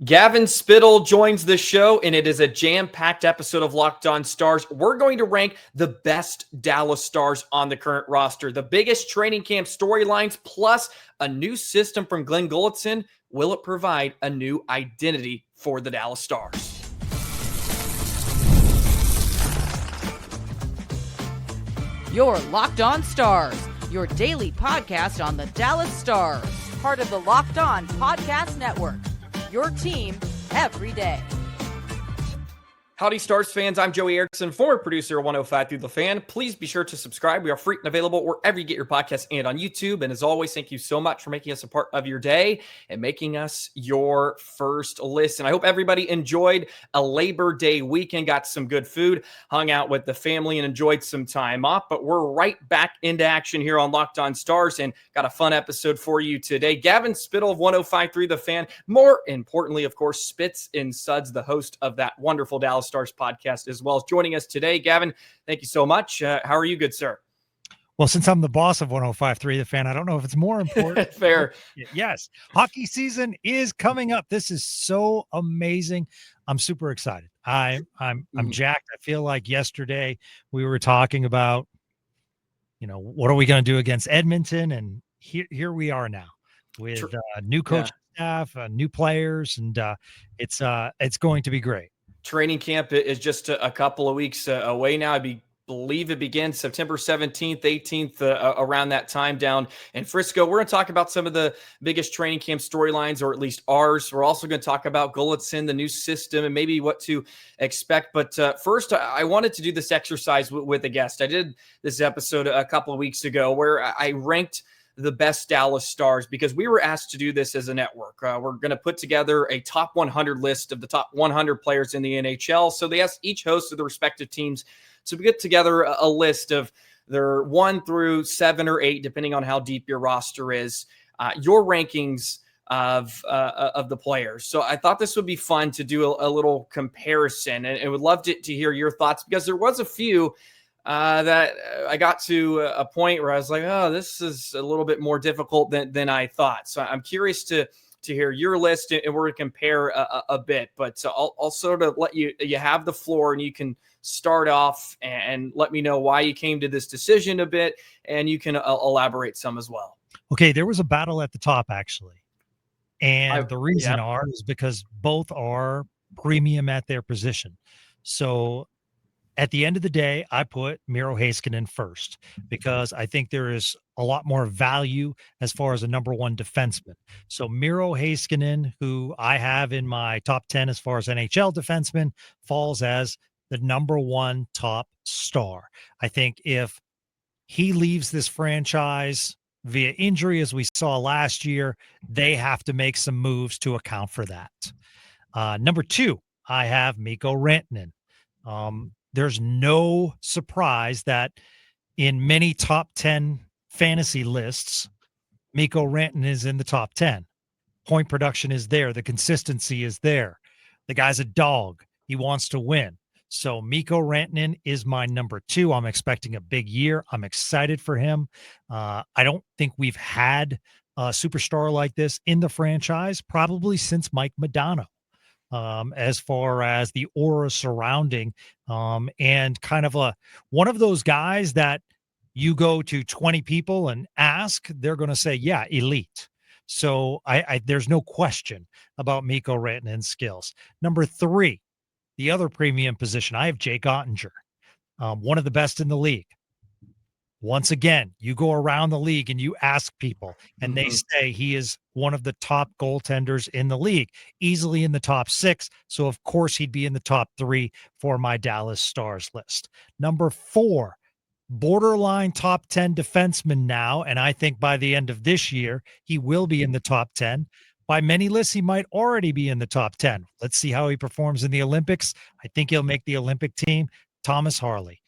Gavin Spittle joins the show, and it is a jam-packed episode of Locked On Stars. We're going to rank the best Dallas Stars on the current roster, the biggest training camp storylines, plus a new system from Glenn Gulutzan. Will it provide a new identity for the Dallas Stars? You're Locked On Stars, your daily podcast on the Dallas Stars, part of the Locked On Podcast Network. Your team every day. Howdy, Stars fans. I'm Joey Erickson, former producer of 105 Through the Fan. Please be sure to subscribe. We are free and available wherever you get your podcasts and on YouTube. And as always, thank you so much for making us a part of your day and making us your first listen. I hope everybody enjoyed a Labor Day weekend, got some good food, hung out with the family, and enjoyed some time off. But we're right back into action here on Locked On Stars and got a fun episode for you today. Gavin Spittle of 105 Through the Fan. More importantly, of course, Spits and Suds, the host of that wonderful Dallas Stars podcast, as well as joining us today. Gavin, thank you so much. How are you, good sir? Well, since I'm the boss of 105.3 The Fan, I don't know if it's more important. Fair. Yes. Hockey season is coming up. This is so amazing. I'm super excited. I'm jacked. I feel like yesterday we were talking about, what are we going to do against Edmonton? And here we are now with new coaching staff, new players, and it's going to be great. Training camp is just a couple of weeks away now. I believe it begins September 17th, 18th, around that time down in Frisco. We're going to talk about some of the biggest training camp storylines, or at least ours. We're also going to talk about Gulutzan, the new system, and maybe what to expect. But first, I wanted to do this exercise with a guest. I did this episode a couple of weeks ago where I ranked the best Dallas Stars because we were asked to do this as a network. We're going to put together a top 100 list of the top 100 players in the NHL. So they asked each host of the respective teams to get together a list of their 1 through 7 or 8, depending on how deep your roster is, your rankings of the players. So I thought this would be fun to do a little comparison, and would love to hear your thoughts, because there was a few that I got to a point where I was like, oh, this is a little bit more difficult than I thought. So I'm curious to hear your list, and we're going to compare a bit. But I'll sort of let you have the floor, and you can start off and let me know why you came to this decision a bit, and you can elaborate some as well. Okay, there was a battle at the top, actually. And the reason is because both are premium at their position. So at the end of the day, I put Miro Heiskanen first because I think there is a lot more value as far as a number one defenseman. So Miro Heiskanen, who I have in my top 10 as far as NHL defenseman, falls as the number one top star. I think if he leaves this franchise via injury, as we saw last year, they have to make some moves to account for that. Number 2, I have Mikko Rantanen. There's no surprise that in many top 10 fantasy lists, Mikko Rantanen is in the top 10. Point production is there. The consistency is there. The guy's a dog. He wants to win. So Mikko Rantanen is my number 2. I'm expecting a big year. I'm excited for him. I don't think we've had a superstar like this in the franchise probably since Mike Modano. As far as the aura surrounding, and kind of one of those guys that you go to 20 people and ask, they're going to say, yeah, elite. So there's no question about Mikko Rantanen's skills. Number 3, the other premium position, I have Jake Ottinger, one of the best in the league. Once again, you go around the league and you ask people, and they say he is one of the top goaltenders in the league, easily in the top 6. So, of course, he'd be in the top 3 for my Dallas Stars list. Number 4, borderline top 10 defenseman now, and I think by the end of this year, he will be in the top 10. By many lists, he might already be in the top 10. Let's see how he performs in the Olympics. I think he'll make the Olympic team. Thomas Harley,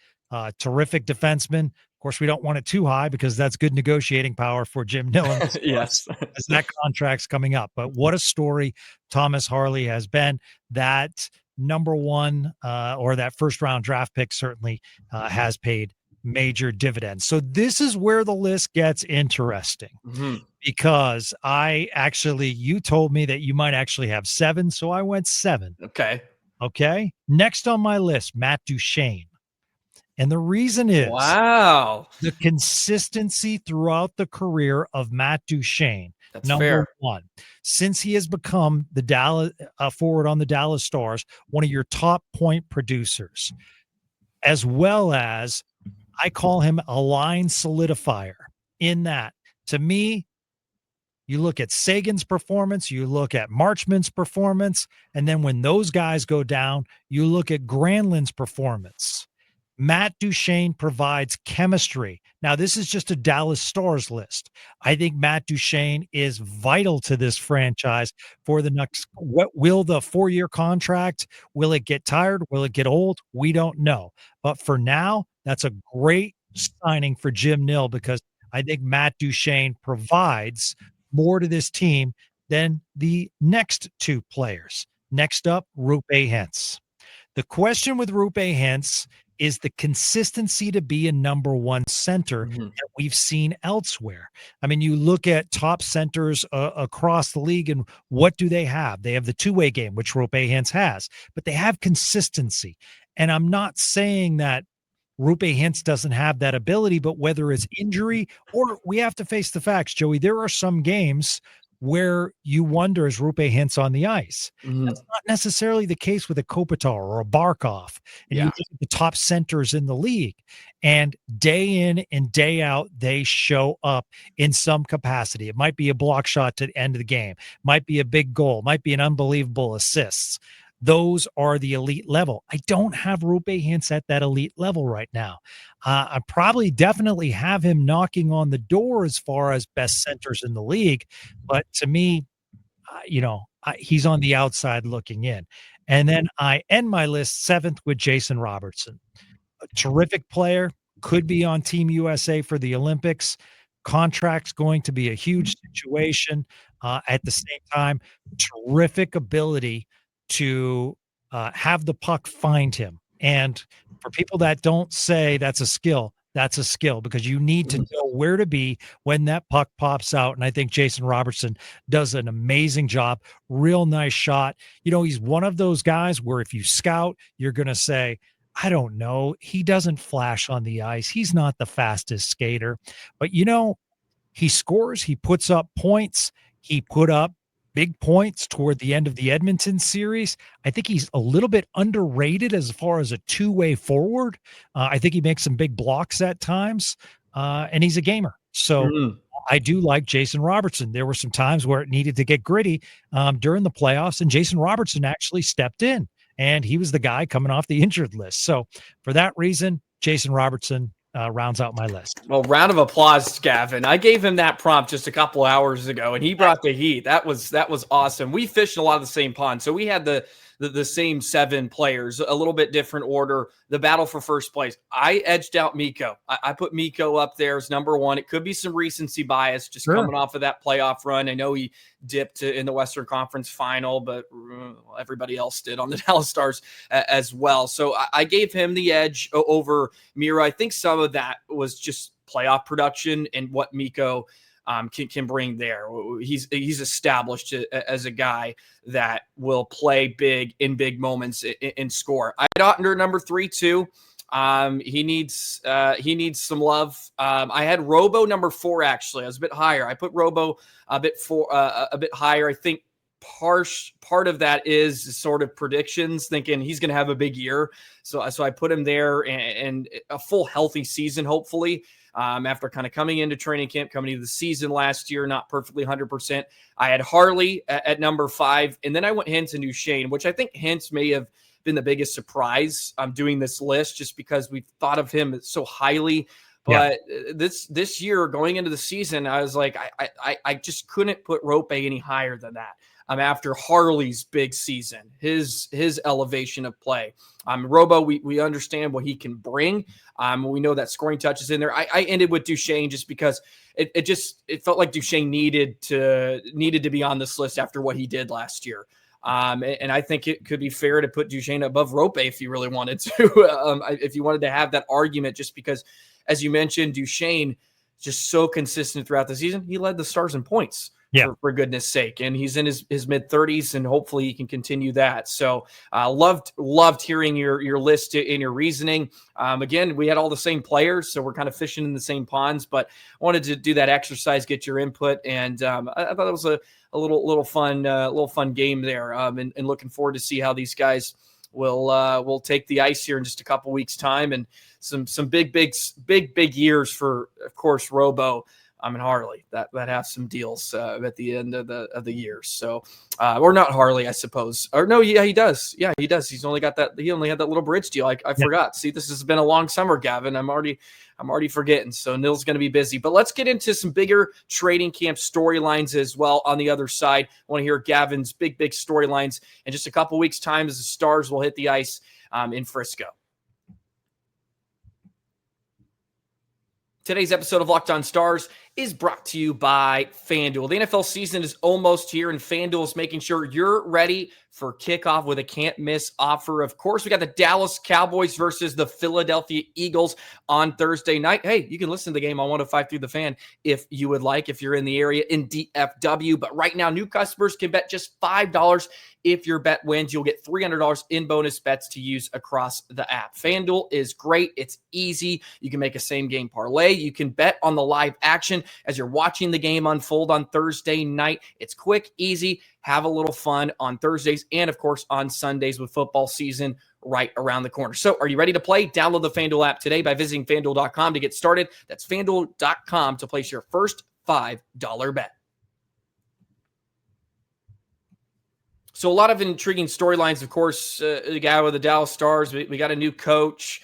terrific defenseman. Of course, we don't want it too high because that's good negotiating power for Jim Nillen. Yes. As that contract's coming up. But what a story Thomas Harley has been. That number 1 or that first round draft pick certainly has paid major dividends. So this is where the list gets interesting Mm-hmm. because you told me that you might actually have 7. So I went 7. Okay. Okay. Next on my list, Matt Duchene. And the reason is Wow. the consistency throughout the career of Matt Duchene. That's Number fair. 1, since he has become the Dallas forward on the Dallas Stars, one of your top point producers, as well as I call him a line solidifier in that. To me, you look at Sagan's performance, you look at Marchman's performance, and then when those guys go down, you look at Granlund's performance. Matt Duchene provides chemistry. Now, this is just a Dallas Stars list. I think Matt Duchene is vital to this franchise for the next. What will the 4-year contract? Will it get tired? Will it get old? We don't know. But for now, that's a great signing for Jim Nill because I think Matt Duchene provides more to this team than the next 2 players. Next up, Rupe Hentz. The question with Rupe Hentz is the consistency to be a number 1 center that we've seen elsewhere. I mean, you look at top centers across the league, and what do they have? They have the two-way game, which Rupe Hentz has, but they have consistency. And I'm not saying that Rupe Hentz doesn't have that ability, but whether it's injury or we have to face the facts, Joey, there are some games where you wonder, is Rupe Hentz on the ice? That's not necessarily the case with a Kopitar or a Barkov. And you look at the top centers in the league, and day in and day out, they show up in some capacity. It might be a block shot to the end of the game, might be a big goal, might be an unbelievable assist. Those are the elite level. I don't have Rupe Hentz at that elite level right now. I probably definitely have him knocking on the door as far as best centers in the league. But to me, he's on the outside looking in. And then I end my list 7th with Jason Robertson. A terrific player, could be on Team USA for the Olympics. Contract's going to be a huge situation. At the same time, terrific ability to have the puck find him. And for people that don't say that's a skill because you need to know where to be when that puck pops out. And I think Jason Robertson does an amazing job. Real nice shot. He's one of those guys where if you scout, you're going to say, I don't know. He doesn't flash on the ice. He's not the fastest skater, but he scores, he puts up points. He put up big points toward the end of the Edmonton series. I think he's a little bit underrated as far as a two-way forward. I think he makes some big blocks at times, and he's a gamer. So I do like Jason Robertson. There were some times where it needed to get gritty during the playoffs, and Jason Robertson actually stepped in, and he was the guy coming off the injured list. So for that reason, Jason Robertson rounds out my list. Well, round of applause, Gavin. I gave him that prompt just a couple hours ago, and he brought the heat. That was awesome. We fished in a lot of the same pond, so we had the same 7 players, a little bit different order. The battle for first place. I edged out Mikko. I put Mikko up there as number 1. It could be some recency bias, just coming off of that playoff run. I know he dipped in the Western Conference Final, but everybody else did on the Dallas Stars as well. So I gave him the edge over Miro. I think some of that was just playoff production and what Mikko can bring there. He's established as a guy that will play big in big moments and score. I had Oettinger number 3 too. He needs some love. I had Robo number 4 actually. I was a bit higher. I put Robo a bit higher. I think part of that is sort of predictions, thinking he's going to have a big year. So I put him there and a full healthy season, hopefully. After kind of coming into training camp, coming into the season last year, not perfectly 100%. I had Harley at number 5, and then I went Hentz and Duchene, which I think Hentz may have been the biggest surprise doing this list, just because we thought of him so highly. But this year, going into the season, I was like, I just couldn't put Rope any higher than that. After Harley's big season, his elevation of play. Robo, we understand what he can bring. We know that scoring touch is in there. I ended with Duchene just because it felt like Duchene needed to be on this list after what he did last year. And I think it could be fair to put Duchene above Rope if you really wanted to, if you wanted to have that argument, just because as you mentioned, Duchesne just so consistent throughout the season. He led the Stars in points. Yeah. For goodness sake. And he's in his mid-30s, and hopefully he can continue that. So loved hearing your list and your reasoning. Again, we had all the same players, so we're kind of fishing in the same ponds, but I wanted to do that exercise, get your input, and I thought it was a little fun game there, and looking forward to see how these guys will take the ice here in just a couple weeks' time, and some big years for, of course, Robo. And Harley that have some deals at the end of the year. So, or not Harley, I suppose. Or no, yeah, he does. Yeah, he does. He only had that little bridge deal. I forgot. See, this has been a long summer, Gavin. I'm already forgetting. So Nil's going to be busy. But let's get into some bigger training camp storylines as well. On the other side, I want to hear Gavin's big storylines in just a couple weeks' time as the Stars will hit the ice in Frisco. Today's episode of Locked On Stars is brought to you by FanDuel. The NFL season is almost here, and FanDuel is making sure you're ready for kickoff with a can't-miss offer. Of course, we got the Dallas Cowboys versus the Philadelphia Eagles on Thursday night. Hey, you can listen to the game on 105 through the Fan if you would like, if you're in the area in DFW. But right now, new customers can bet just $5. If your bet wins, you'll get $300 in bonus bets to use across the app. FanDuel is great. It's easy. You can make a same-game parlay. You can bet on the live action as you're watching the game unfold on Thursday night. It's quick, easy. Have a little fun on Thursdays and, of course, on Sundays with football season right around the corner. So are you ready to play? Download the FanDuel app today by visiting FanDuel.com to get started. That's FanDuel.com to place your first $5 bet. So a lot of intriguing storylines, of course. The guy with the Dallas Stars, we got a new coach.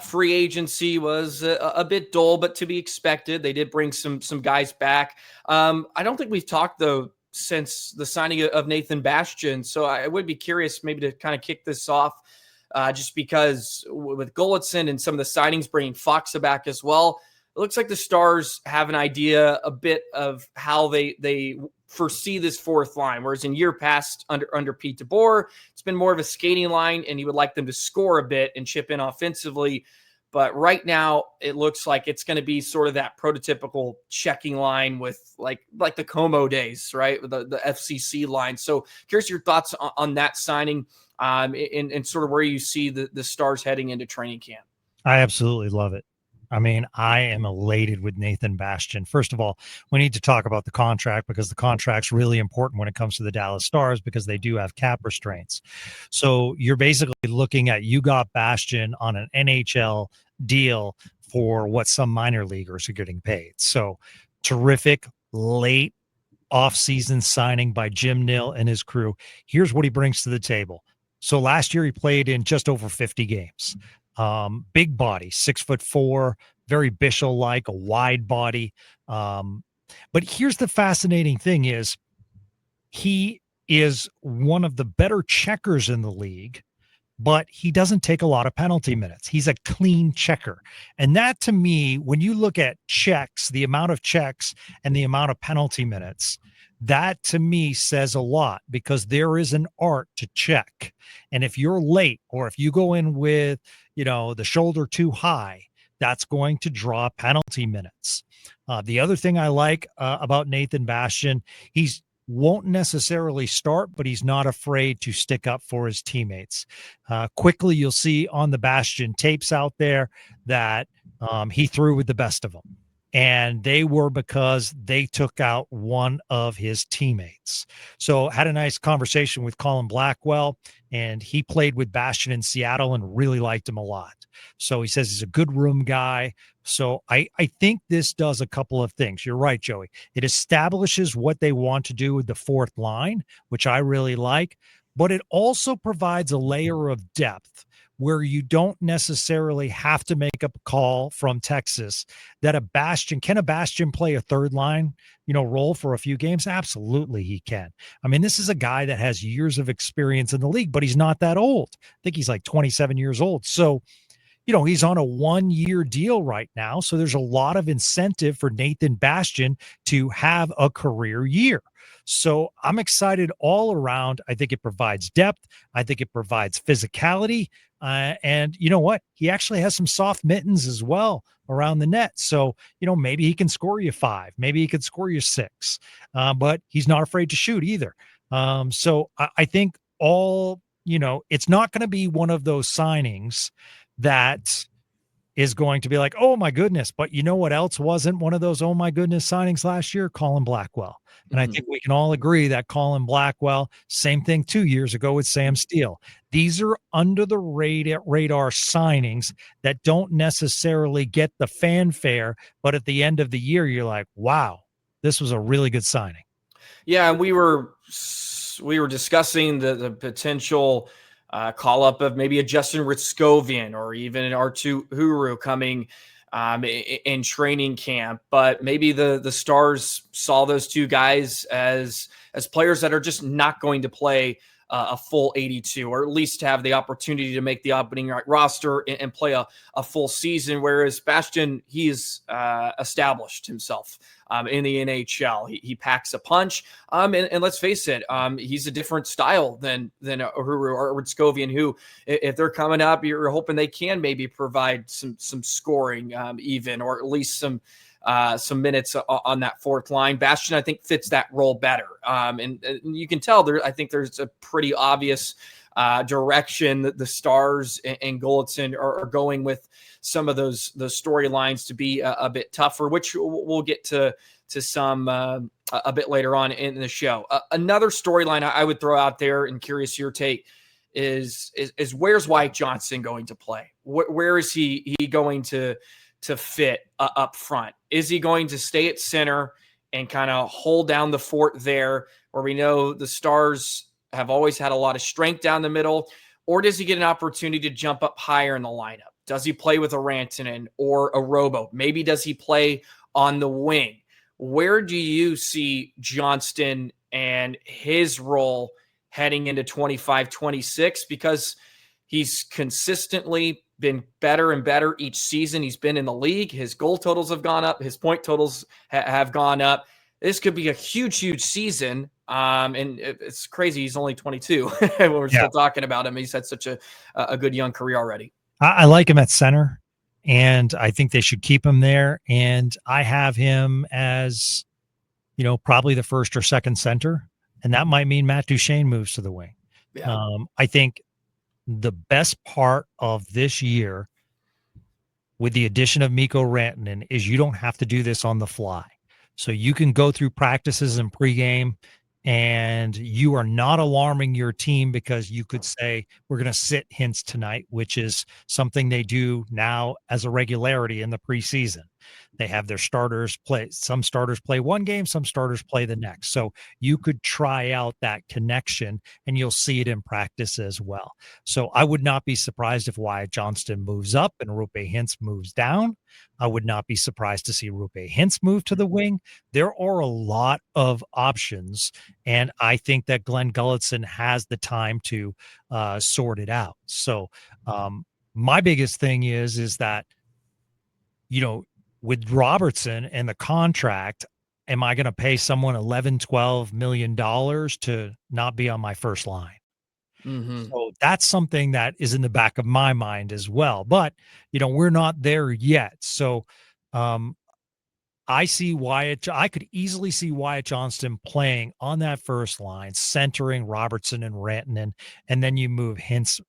Free agency was a bit dull, but to be expected. They did bring some guys back. I don't think we've talked, though, since the signing of Nathan Bastian. So I would be curious maybe to kind of kick this off just because with Gulutzan and some of the signings bringing Fox back as well, it looks like the Stars have an idea a bit of how they foresee this fourth line, whereas in year past under Pete DeBoer, it's been more of a skating line, and he would like them to score a bit and chip in offensively. But right now, it looks like it's going to be sort of that prototypical checking line with like the Como days, right? With the FCC line. So curious your thoughts on that signing and sort of where you see the Stars heading into training camp. I absolutely love it. I mean, I am elated with Nathan Bastian. First of all, we need to talk about the contract because the contract's really important when it comes to the Dallas Stars because they do have cap restraints. So you're basically looking at you got Bastian on an NHL deal for what some minor leaguers are getting paid. So terrific late off-season signing by Jim Nill and his crew. Here's what he brings to the table. So last year he played in just over 50 games. Big body, 6'4", very Bischel-like, a wide body. But here's the fascinating thing is he is one of the better checkers in the league, but he doesn't take a lot of penalty minutes. He's a clean checker. And that to me, when you look at checks, the amount of checks and the amount of penalty minutes, that to me says a lot because there is an art to check. And if you're late or if you go in with, the shoulder too high, that's going to draw penalty minutes. The other thing I like about Nathan Bastian, he's won't necessarily start, but he's not afraid to stick up for his teammates. Quickly, you'll see on the Bastian tapes out there that he threw with the best of them. And they were because they took out one of his teammates. So had a nice conversation with Colin Blackwell, and he played with Bastian in Seattle and really liked him a lot. So he says he's a good room guy. So I think this does a couple of things. You're right, Joey. It establishes what they want to do with the fourth line, which I really like, but it also provides a layer of depth where you don't necessarily have to make up a call from Texas that can a Bastian play a third line, role for a few games? Absolutely he can. I mean, this is a guy that has years of experience in the league, but he's not that old. I think he's like 27 years old. So, he's on a 1-year deal right now. So there's a lot of incentive for Nathan Bastian to have a career year. So I'm excited all around. I think it provides depth. I think it provides physicality. And you know what? He actually has some soft mittens as well around the net. So, maybe he can score you 5, maybe he could score you 6, but he's not afraid to shoot either. So I think it's not going to be one of those signings that is going to be like, oh my goodness. But you know what else wasn't one of those oh my goodness signings last year? Colin Blackwell. And I think we can all agree that Colin Blackwell, same thing 2 years ago with Sam Steele. These are under the radar signings that don't necessarily get the fanfare, but at the end of the year, you're like, wow, this was a really good signing. Yeah, and we were discussing the potential call up of maybe a Justin Ritskovian or even an R2 Huru coming in training camp, but maybe the Stars saw those two guys as players that are just not going to play a full 82, or at least have the opportunity to make the opening roster and play a full season. Whereas Bastian, he's established himself in the NHL. He packs a punch. And let's face it, he's a different style than Uhuru or Ritskovian, who, if they're coming up, you're hoping they can maybe provide some scoring, even, or at least some minutes on that fourth line. Bastian, I think, fits that role better. And you can tell I think there's a pretty obvious direction that the Stars and Gulutzan are going with some of those storylines to be a bit tougher, which we'll get to some a bit later on in the show. Another storyline I would throw out there, and curious your take, is where's Wyatt Johnston going to play? Where is he going to fit up front? Is he going to stay at center and kind of hold down the fort there, where we know the Stars have always had a lot of strength down the middle? Or does he get an opportunity to jump up higher in the lineup? Does he play with a Rantanen or a Robo? Maybe does he play on the wing? Where do you see Johnston and his role heading into 25-26? Because he's consistently been better and better each season he's been in the league. His goal totals have gone up. His point totals have gone up. This could be a huge season. And it's crazy. He's only 22 when we're still talking about him. He's had such a good young career already. I like him at center, and I think they should keep him there. And I have him as, probably the first or second center. And that might mean Matt Duchene moves to the wing. Yeah. I think the best part of this year with the addition of Mikko Rantanen is you don't have to do this on the fly. So you can go through practices and pregame, and you are not alarming your team because you could say, we're going to sit Hintz tonight, which is something they do now as a regularity in the preseason. They have their starters play. Some starters play one game, some starters play the next. So you could try out that connection, and you'll see it in practice as well. So I would not be surprised if Wyatt Johnston moves up and Rupe Hintz moves down. I would not be surprised to see Rupe Hintz move to the wing. There are a lot of options, and I think that Glenn Gulutzan has the time to sort it out. So my biggest thing is that, with Robertson and the contract, am I going to pay someone $11-12 million to not be on my first line? Mm-hmm. So that's something that is in the back of my mind as well. But, we're not there yet. So I could easily see Wyatt Johnston playing on that first line, centering Robertson and Rantanen, and then you move Hintz,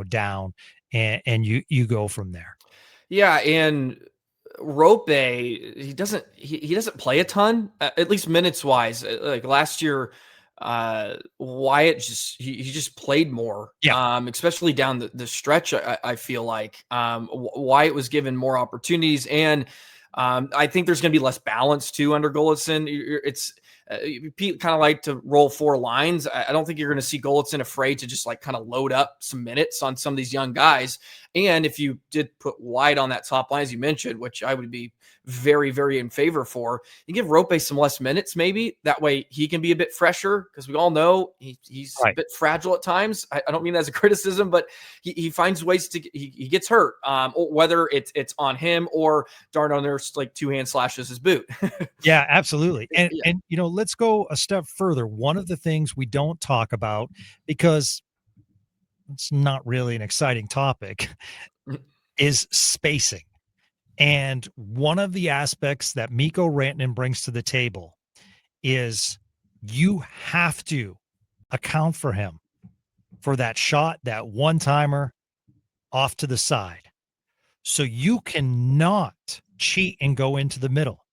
down, and you go from there. Yeah, and Rope, he doesn't play a ton, at least minutes wise. Like last year, Wyatt just played more, especially down the stretch. I feel like Wyatt was given more opportunities, and I think there's going to be less balance too under Gulutzan. It's Pete kind of like to roll 4 lines. I don't think you're going to see Gulutzan afraid to just like kind of load up some minutes on some of these young guys. And if you did put Wyatt on that top line, as you mentioned, which I would be very, very in favor for. You give Rope some less minutes, maybe that way he can be a bit fresher, because we all know he's a bit fragile at times. I don't mean that as a criticism, but he finds ways to he gets hurt, whether it's on him or darn on there's like 2-hand slashes his boot. Yeah, absolutely. And let's go a step further. One of the things we don't talk about, because it's not really an exciting topic, is spacing. And one of the aspects that Mikko Rantanen brings to the table is you have to account for him for that shot, that one-timer off to the side. So you cannot cheat and go into the middle.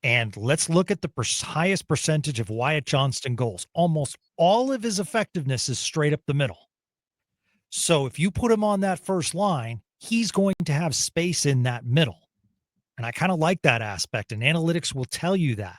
And let's look at the highest percentage of Wyatt Johnston goals. Almost all of his effectiveness is straight up the middle. So if you put him on that first line, he's going to have space in that middle. And I kind of like that aspect, and analytics will tell you that.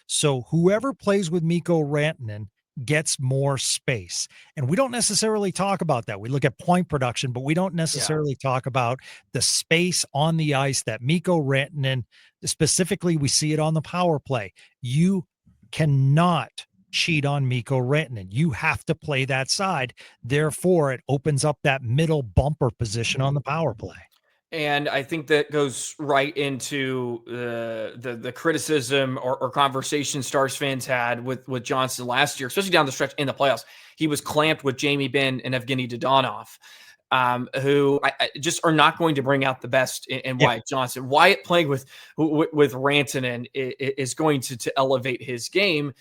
So whoever plays with Mikko Rantanen gets more space. And we don't necessarily talk about that. We look at point production, but we don't necessarily talk about the space on the ice that Mikko Rantanen, specifically, we see it on the power play. You cannot cheat on Mikko Rantanen. You have to play that side. Therefore, it opens up that middle bumper position on the power play. And I think that goes right into the criticism or conversation Stars fans had with Johnston last year, especially down the stretch in the playoffs. He was clamped with Jamie Benn and Evgeny Dodonov, who I just are not going to bring out the best in Wyatt Johnston. Wyatt playing with Rantanen is going to elevate his game,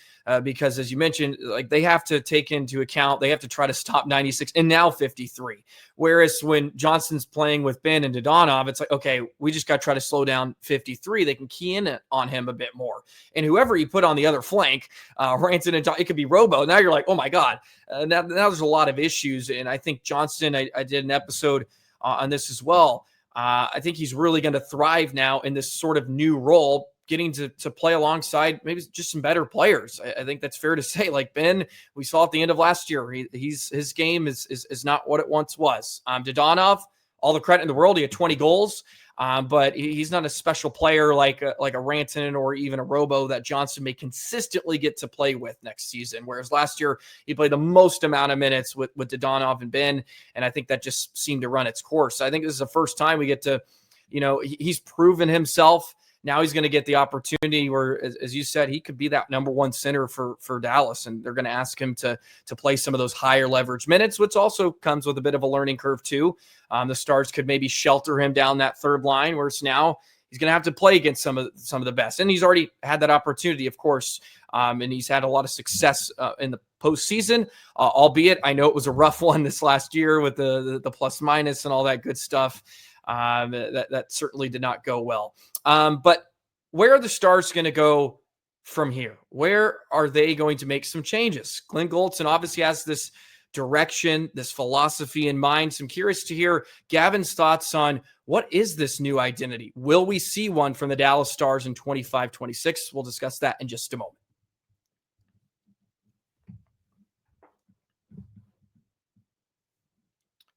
because, as you mentioned, like, they have to take into account, they have to try to stop 96 and now 53. Whereas when Johnston's playing with Ben and Dodonov, it's like, okay, we just got to try to slow down 53. They can key in on him a bit more. And whoever you put on the other flank, Rantanen, it could be Robo. Now you're like, oh my God. Now there's a lot of issues. And I think Johnston, I did an episode on this as well. I think he's really going to thrive now in this sort of new role, getting to play alongside maybe just some better players. I think that's fair to say. Like Ben, we saw at the end of last year, his game is not what it once was. Dodonov, all the credit in the world, he had 20 goals, but he's not a special player like a Rantanen or even a Robo that Johnston may consistently get to play with next season. Whereas last year he played the most amount of minutes with Dodonov and Ben, and I think that just seemed to run its course. I think this is the first time we get to, he's proven himself. Now he's going to get the opportunity where, as you said, he could be that number one center for Dallas, and they're going to ask him to play some of those higher leverage minutes, which also comes with a bit of a learning curve too. The Stars could maybe shelter him down that third line, whereas now he's going to have to play against some of the best, and he's already had that opportunity, of course, and he's had a lot of success in the postseason, albeit I know it was a rough one this last year with the plus minus and all that good stuff. That certainly did not go well. But where are the Stars going to go from here? Where are they going to make some changes? Glenn Gulutzan obviously has this direction, this philosophy in mind. So I'm curious to hear Gavin's thoughts on what is this new identity? Will we see one from the Dallas Stars in 25-26? We'll discuss that in just a moment.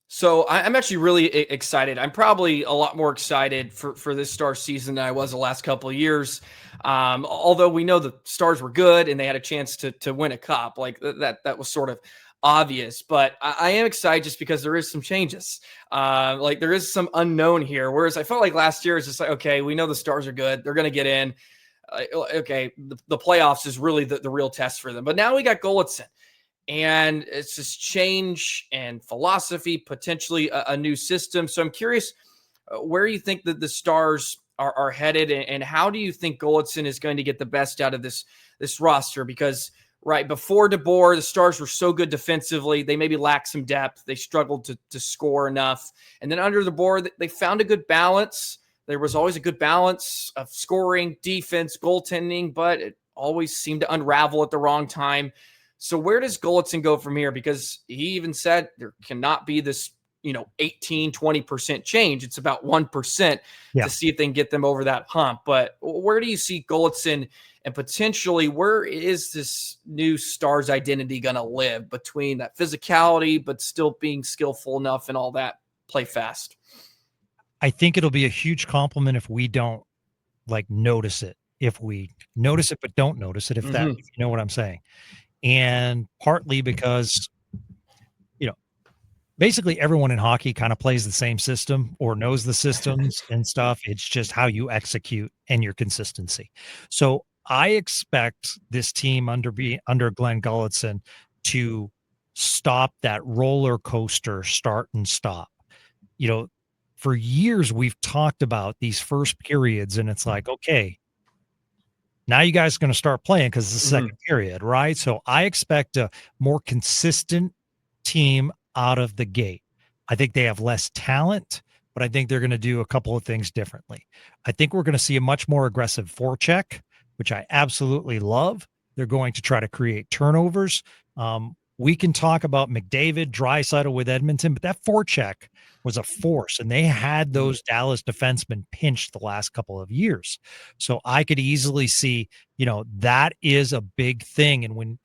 So I'm actually really excited. I'm probably a lot more excited for this Stars season than I was the last couple of years. Although we know the Stars were good and they had a chance to win a cup, like that was sort of obvious. But I am excited just because there is some changes. Like there is some unknown here. Whereas I felt like last year is just like, okay, we know the Stars are good. They're going to get in. Okay, the playoffs is really the real test for them. But now we got Gulutzan. And it's this change and philosophy, potentially a new system. So I'm curious where you think that the Stars are headed, and how do you think Gulutzan is going to get the best out of this roster? Because right before DeBoer, the Stars were so good defensively. They maybe lacked some depth. They struggled to score enough. And then under DeBoer, they found a good balance. There was always a good balance of scoring, defense, goaltending, but it always seemed to unravel at the wrong time. So where does Gulutzan go from here? Because he even said there cannot be this, 18, 20% change. It's about 1% to see if they can get them over that hump. But where do you see Gulutzan, and potentially where is this new Stars identity going to live between that physicality, but still being skillful enough and all that, play fast? I think it'll be a huge compliment if we don't like notice it. If we notice it but don't notice it, if you know what I'm saying. And partly because, basically everyone in hockey kind of plays the same system or knows the systems and stuff. It's just how you execute and your consistency. So I expect this team under Glenn Gulutzan to stop that roller coaster start and stop. For years we've talked about these first periods, and it's like, okay, now you guys are going to start playing because it's the second period, right? So I expect a more consistent team out of the gate. I think they have less talent, but I think they're going to do a couple of things differently. I think we're going to see a much more aggressive forecheck, which I absolutely love. They're going to try to create turnovers. We can talk about McDavid, Draisaitl with Edmonton, but that forecheck was a force, and they had those Dallas defensemen pinched the last couple of years. So I could easily see, that is a big thing. And when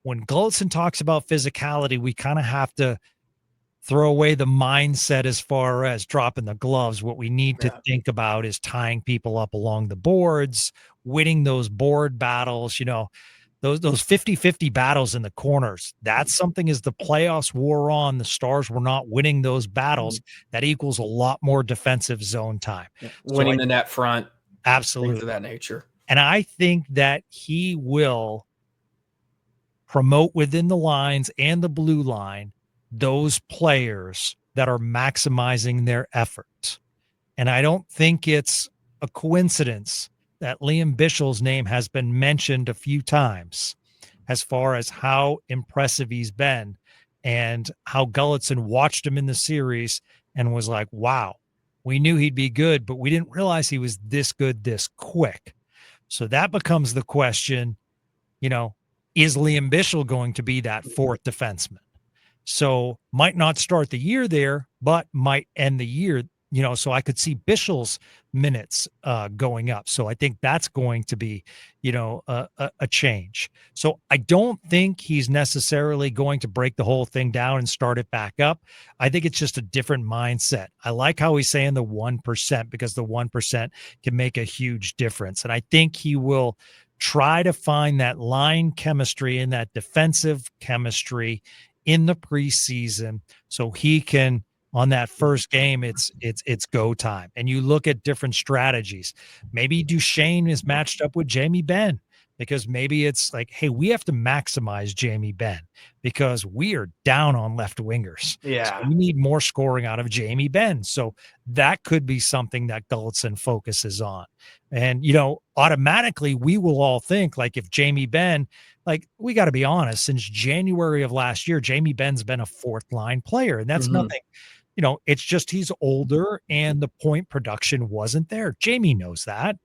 Gulutzan talks about physicality, we kind of have to throw away the mindset as far as dropping the gloves. What we need to think about is tying people up along the boards, winning those board battles, those 50-50 battles in the corners. That's something as the playoffs wore on, the Stars were not winning those battles. That equals a lot more defensive zone time. Winning the net front. Absolutely. Things of that nature. And I think that he will promote within the lines and the blue line those players that are maximizing their effort. And I don't think it's a coincidence that Liam Bischel's name has been mentioned a few times as far as how impressive he's been and how Gulutzan watched him in the series and was like, wow, we knew he'd be good, but we didn't realize he was this good this quick. So that becomes the question, is Liam Bischel going to be that fourth defenseman? So might not start the year there, but might end the year, so I could see Bischel's minutes going up. So I think that's going to be, a change. So I don't think he's necessarily going to break the whole thing down and start it back up. I think it's just a different mindset. I like how he's saying the 1% because the 1% can make a huge difference. And I think he will try to find that line chemistry and that defensive chemistry in the preseason so he can, on that first game, it's go time. And you look at different strategies. Maybe Duchesne is matched up with Jamie Benn because maybe it's like, hey, we have to maximize Jamie Benn because we are down on left wingers. Yeah. So we need more scoring out of Jamie Benn. So that could be something that Gulutzan focuses on. And, automatically we will all think like if Jamie Benn, like we got to be honest, since January of last year, Jamie Benn's been a fourth line player. And that's nothing, it's just he's older and the point production wasn't there. Jamie knows that.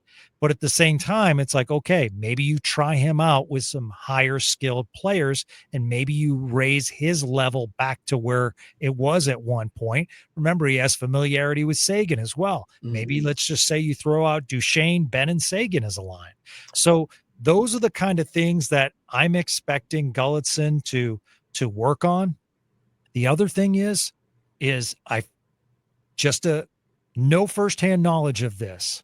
But at the same time, it's like, okay, maybe you try him out with some higher skilled players and maybe you raise his level back to where it was at one point. Remember, he has familiarity with Seguin as well. Maybe let's just say you throw out Duchesne, Benn, and Seguin as a line. So those are the kind of things that I'm expecting Gulutzan to work on. The other thing is I just no firsthand knowledge of this,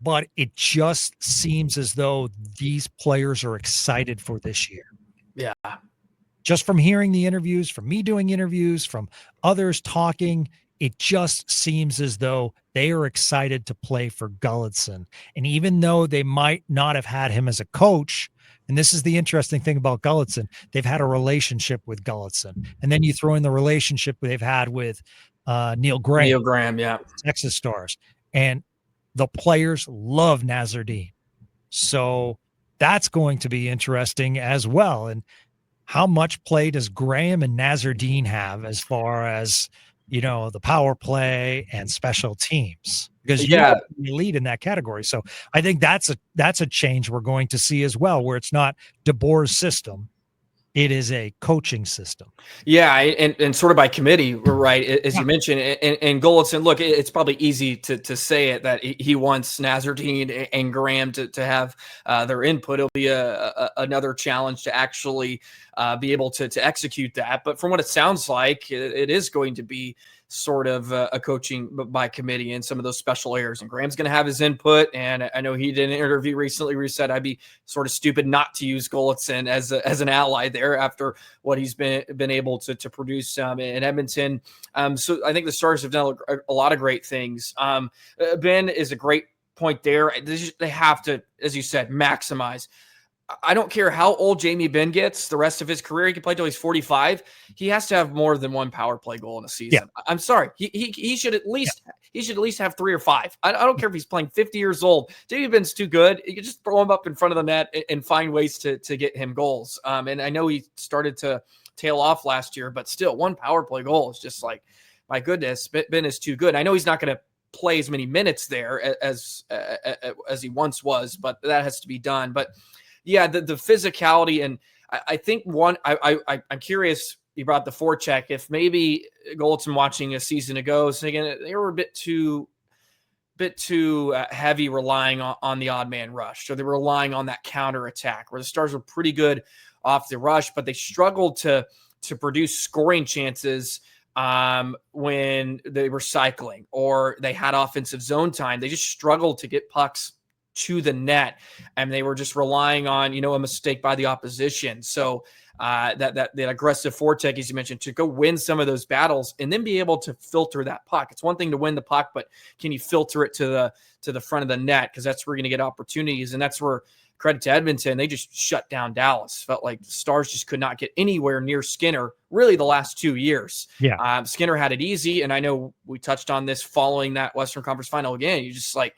but it just seems as though these players are excited for this year. Yeah. Just from hearing the interviews, from me doing interviews, from others talking, it just seems as though they are excited to play for Gulutzan. And even though they might not have had him as a coach, and this is the interesting thing about Gulutzan, they've had a relationship with Gulutzan. And then you throw in the relationship they've had with Neil Graham, yeah. Texas Stars. And the players love Nazardine. So that's going to be interesting as well. And how much play does Graham and Nazardine have as far as, the power play and special teams? Because you lead in that category. So I think that's a change we're going to see as well, where it's not DeBoer's system. It is a coaching system. Yeah, and sort of by committee, right? As you mentioned, and Gulutzan, look, it's probably easy to say it that he wants Nazardine and Graham to have their input. It'll be another challenge to actually be able to execute that. But from what it sounds like, it is going to be sort of a coaching by committee in some of those special areas. And Graham's going to have his input. And I know he did an interview recently where he said I'd be sort of stupid not to use Gulutzan as an ally there after what he's been able to produce in Edmonton. So I think the Stars have done a lot of great things. Ben is a great point there. They have to, as you said, maximize. I don't care how old Jamie Benn gets the rest of his career. He can play till he's 45. He has to have more than one power play goal in a season. Yeah. I'm sorry. He should at least have 3 or 5. I don't care if he's playing 50 years old. Jamie Benn's too good. You can just throw him up in front of the net and find ways to get him goals. And I know he started to tail off last year, but still, one power play goal is just like, my goodness, Ben is too good. I know he's not going to play as many minutes there as he once was, but that has to be done. But yeah, the physicality, and I think I'm curious, you brought the forecheck, if maybe Gulutzan watching a season ago thinking they were a bit too heavy relying on the odd man rush, or they were relying on that counter attack where the Stars were pretty good off the rush, but they struggled to produce scoring chances when they were cycling or they had offensive zone time. They just struggled to get pucks to the net, and they were just relying on, a mistake by the opposition. So that aggressive forecheck, as you mentioned, to go win some of those battles and then be able to filter that puck. It's one thing to win the puck, but can you filter it to the front of the net? Because that's where you're going to get opportunities. And that's where, credit to Edmonton, they just shut down Dallas. Felt like the Stars just could not get anywhere near Skinner really the last 2 years. Yeah. Skinner had it easy. And I know we touched on this following that Western Conference final again. You just like,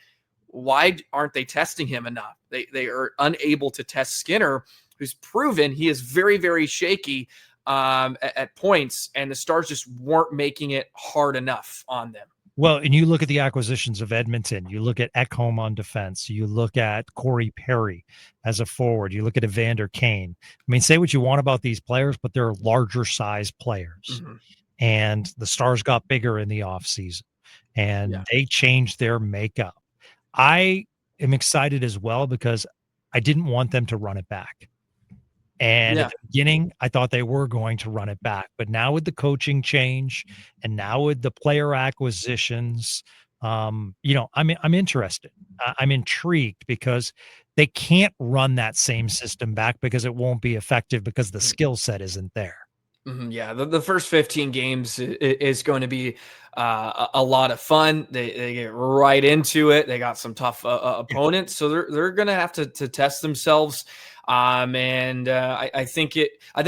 why aren't they testing him enough? They are unable to test Skinner, who's proven he is very, very shaky at points, and the Stars just weren't making it hard enough on them. Well, and you look at the acquisitions of Edmonton, you look at Ekholm on defense, you look at Corey Perry as a forward, you look at Evander Kane. I mean, say what you want about these players, but they're larger size players. Mm-hmm. And the Stars got bigger in the offseason, and they changed their makeup. I am excited as well because I didn't want them to run it back. And at the beginning, I thought they were going to run it back. But now with the coaching change and now with the player acquisitions, I'm interested. I'm intrigued because they can't run that same system back because it won't be effective because the skill set isn't there. Mm-hmm, yeah, the first 15 games is going to be a lot of fun. They get right into it. They got some tough opponents, so they're going to have to test themselves. I think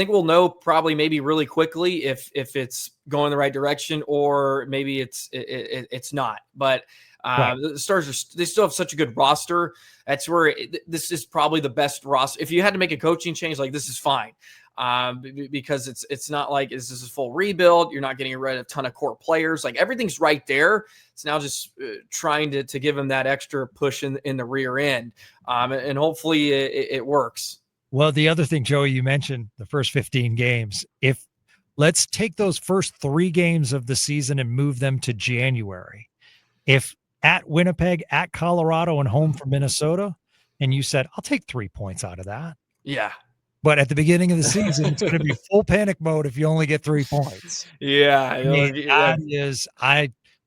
we'll know probably maybe really quickly if it's going the right direction or maybe it's not. But the Stars they still have such a good roster. That's where this is probably the best roster. If you had to make a coaching change, like this is fine. Because it's not like this is a full rebuild. You're not getting rid of a ton of core players. Like everything's right there. It's now just trying to give them that extra push in the rear end. And hopefully it works. Well, the other thing, Joey, you mentioned the first 15 games. If let's take those first 3 games of the season and move them to January. If at Winnipeg, at Colorado, and home for Minnesota, and you said, I'll take 3 points out of that. Yeah. But at the beginning of the season, it's going to be full panic mode if you only get 3 points. Yeah.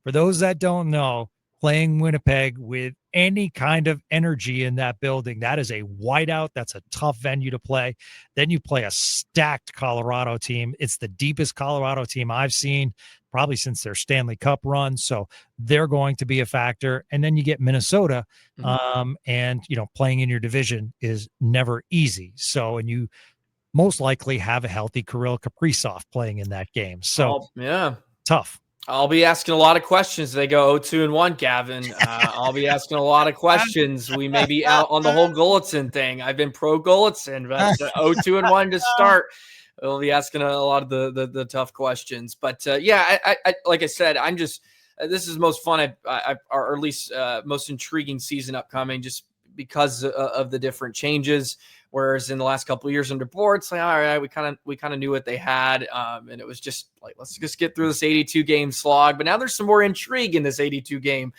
For those that don't know, playing Winnipeg with any kind of energy in that building, that is a whiteout. That's a tough venue to play. Then you play a stacked Colorado team. It's the deepest Colorado team I've seen probably since their Stanley Cup run. So they're going to be a factor. And then you get Minnesota, and, playing in your division is never easy. So, and you most likely have a healthy Kirill Kaprizov playing in that game. So tough. I'll be asking a lot of questions. They go 0-1, Gavin. I'll be asking a lot of questions. We may be out on the whole Gulutzan thing. I've been pro Gulutzan, but 0-1 to start. We'll be asking a lot of the tough questions. But I like I said, I'm just this is most fun, or at least most intriguing season upcoming, just because of the different changes. Whereas in the last couple of years under Board, it's like, all right, we kind of knew what they had, and it was just like, let's just get through this 82 game slog. But now there's some more intrigue in this 82 game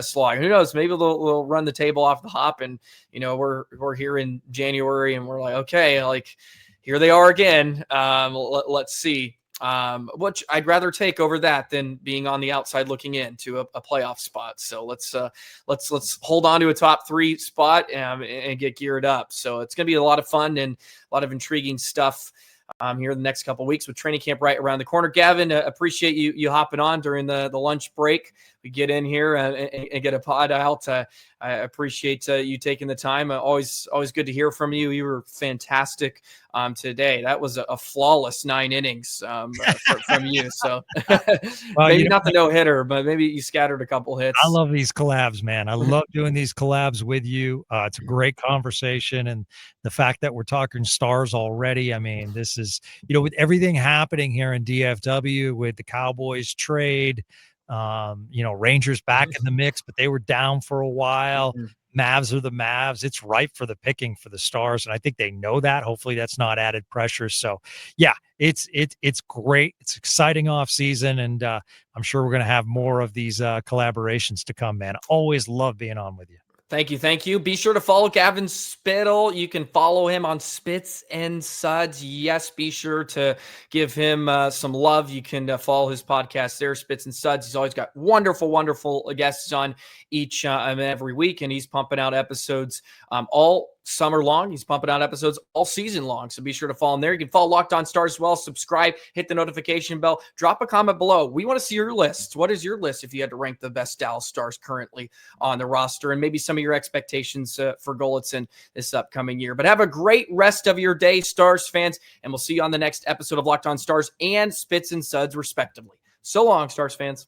slog. Who knows? Maybe they'll run the table off the hop, and we're here in January, and we're like, okay, like here they are again. Let's see. Which I'd rather take over that than being on the outside looking in to a playoff spot. So let's hold on to a top 3 spot and get geared up. So it's going to be a lot of fun and a lot of intriguing stuff here in the next couple of weeks with training camp right around the corner. Gavin, appreciate you hopping on during the lunch break. We get in here and get a pod out. I appreciate you taking the time. Always good to hear from you. You were fantastic today. That was a flawless 9 innings from you. So well, maybe not the no-hitter, but maybe you scattered a couple hits. I love these collabs, man. I love doing these collabs with you. It's a great conversation. And the fact that we're talking stars already, I mean, this is, with everything happening here in DFW with the Cowboys trade, Rangers back in the mix, but they were down for a while. Mavs are the Mavs. It's ripe for the picking for the Stars, and I think they know that. Hopefully that's not added pressure. So yeah, it's great. It's exciting off season, and I'm sure we're going to have more of these collaborations to come, man. Always love being on with you. Thank you. Be sure to follow Gavin Spittle. You can follow him on Spits and Suds. Yes, be sure to give him some love. You can follow his podcast there, Spits and Suds. He's always got wonderful guests on each and every week, and he's pumping out episodes all summer long. He's pumping out episodes all season long. So be sure to follow him there. You can follow Locked On Stars as well. Subscribe, hit the notification bell, drop a comment below. We want to see your list. What is your list if you had to rank the best Dallas Stars currently on the roster, and maybe some of your expectations for Gulutzan this upcoming year? But have a great rest of your day, Stars fans, and we'll see you on the next episode of Locked On Stars and Spits and Suds, respectively. So long, Stars fans.